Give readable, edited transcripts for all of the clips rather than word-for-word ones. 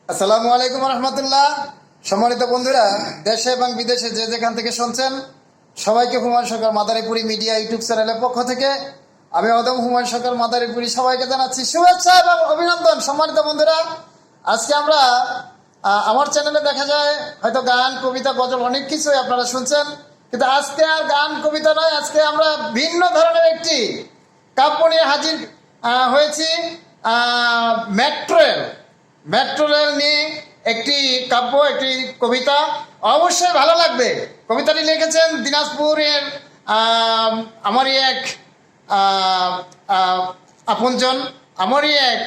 আসসালামু আলাইকুম রহমতুল্লাহ। সম্মানিত বন্ধুরা, দেশে এবং বিদেশে যে যেখান থেকে শুনছেন সবাইকে হুমায়ুন সরকার মাদারীপুরি মিডিয়া ইউটিউব চ্যানেলের পক্ষ থেকে আমি অদম হুমায়ুন সরকার মাদারীপুরি সবাইকে জানাচ্ছি শুভেচ্ছা এবং অভিনন্দন। সম্মানিত বন্ধুরা, আজকে আমরা আমার চ্যানেলে দেখা যায় হয়তো গান, কবিতা, গজল অনেক কিছুই আপনারা শুনছেন, কিন্তু আজকে আর গান কবিতা নয়, আজকে আমরা ভিন্ন ধরনের একটি কাব্য নিয়ে হাজির হয়েছি। মেট্রো রেল, মেট্রো রেল নিয়ে একটি কাব্য, একটি কবিতা, অবশ্যই ভালো লাগবে। কবিতাটি লিখেছেন দিনাজপুরের আমারই এক আপনজন, আমারই এক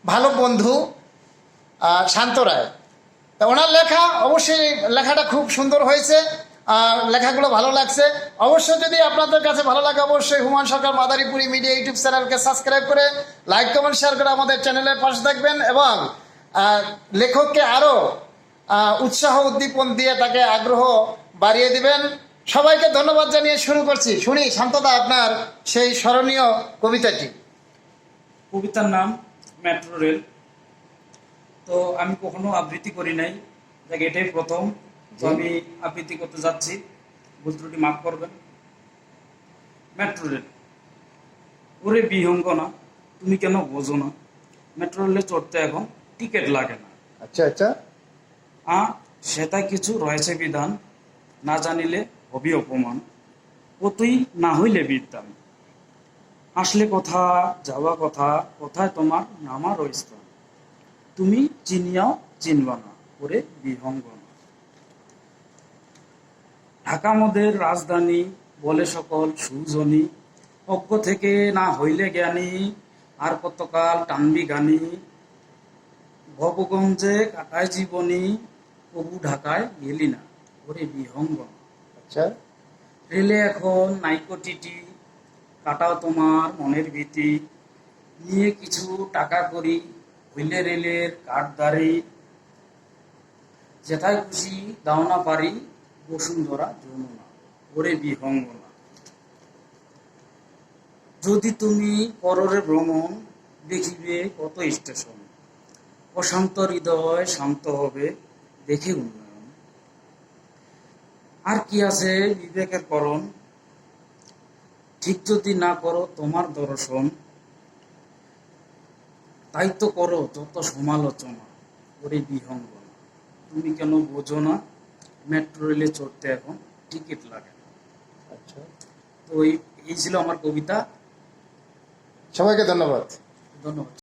ভালো বন্ধু শান্ত রায়। তা ওনার লেখা, অবশ্যই লেখাটা খুব সুন্দর হয়েছে, লেখাগুলো ভালো লাগছে। অবশ্যই যদি আপনাদের কাছে ভালো লাগে, অবশ্যই হুমায়ুন সরকার মাদারীপুরি মিডিয়া ইউটিউব চ্যানেলকে সাবস্ক্রাইব করে লাইক কমেন্ট শেয়ার করে আমাদের চ্যানেলের পাশে থাকবেন এবং লেখককে আরও উৎসাহ উদ্দীপন দিয়ে তাকে আগ্রহ বাড়িয়ে দিবেন। সবাইকে ধন্যবাদ জানিয়ে শুরু করছি। শুনি শান্তদা আপনার সেই স্মরণীয় কবিতাটি। কবিতার নাম মেট্রো রেল। তো আমি কখনো আবৃত্তি করি নাই, দেখ এটাই প্রথম। তো আমি আবৃত্তি করতে যাচ্ছি, ভুল ত্রুটি মাফ করবেন। Metro rail. ওরে বিহঙ্গনা, তুমি কেন বোঝো না, মেট্রো রেলে চড়তে এখন টিকিট লাগে না। আচ্ছা আচ্ছা। সেটা কিছু রয়েছে বিধান, না জানিলে হবি অপমান, কতই না হইলে বিদ্যান। আসলে কথা, যাওয়া কথা, কোথায় তোমার নামার স্থান, তুমি চিনিয়াও চিনবা না, ওরে বিহঙ্গনা। ঢাকা মোদের রাজধানী, বলে সকল সুজনী, অজ্ঞ থেকে না হইলে জ্ঞানী, আর কতকাল টানবি গানি, ভবগঞ্জে কাটায় জীবনী, প্রভু ঢাকায় গেলি না, ওরে বিহঙ্গনা। আচ্ছা। রেলে এখন নাইকো টিটি, কাটাও তোমার মনের ভীতি, নিয়ে কিছু টাকা করি, হইলে রেলের কাঠদারি, যেথায় খুশি দাও না পারি, বসুন্ধরা যমুনা, ওরে বিহঙ্গনা। যদি তুমি পররে ভ্রমণ, দেখিবে কত স্টেশন, অশান্ত হৃদয় শান্ত হবে, দেখে উন্নয়ন। আর কি আছে বিবেকের করণ, ঠিক যদি না করো তোমার দর্শন, তাই তো করো যত সমালোচনা, ওরে বিহঙ্গনা। তুমি কেন বোঝো না, মেট্রো রেলে চড়তে এখন টিকিট লাগে না। আচ্ছা, তো এই ছিল আমার কবিতা। সবাইকে ধন্যবাদ। ধন্যবাদ।